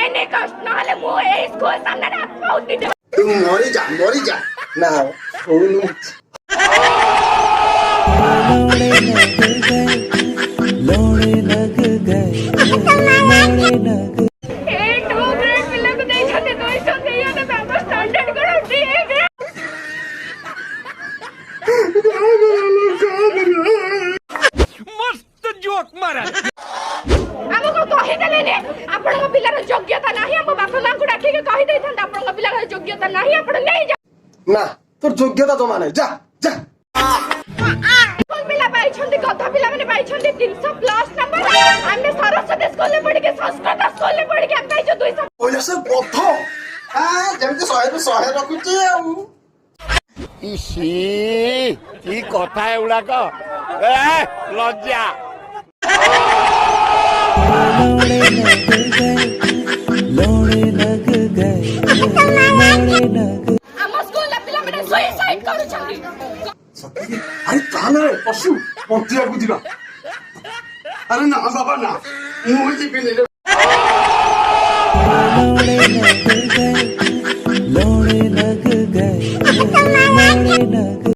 नहीं कष्ट ना ले मु ए स्कूल सामने ना बहुत नहीं तू मरी जा ना होनु लोड़े लग गए लोड़े लग ए 2 ग्रेड पिला को नहीं छते 200 देयो ना बाबा स्टैंडर्ड करो ठीक है मस्त जोक मारा हमको कहि देले ने आपण को पिलार योग्यता नाही हम बापा मां को डाकी के कहि देई थांदा आपण को पिलार योग्यता नाही आपण नहीं जा ना तोर योग्यता तो माने जा जा स्कूल पिला पाई छंदी कथा पिला माने पाई छंदी 300 प्लस नंबर हमने सरस्वती स्कूल में पढ़ के संस्कृत स्कूल में पढ़ के हम पाई जो 200 ओले से बथ हां जेमते 100 ରୁ 100 रखुची इसी की कथा एउडा को ए लज्जा लोड़े लग गए लोड़े लग हम स्कूल ला पिला माने सुसाइड करू छंदी सती अरे ताले पशु पंतिया को दिबा अरे ना बाबा ना मु जी पिले लोड़े लग गए लोड़े लग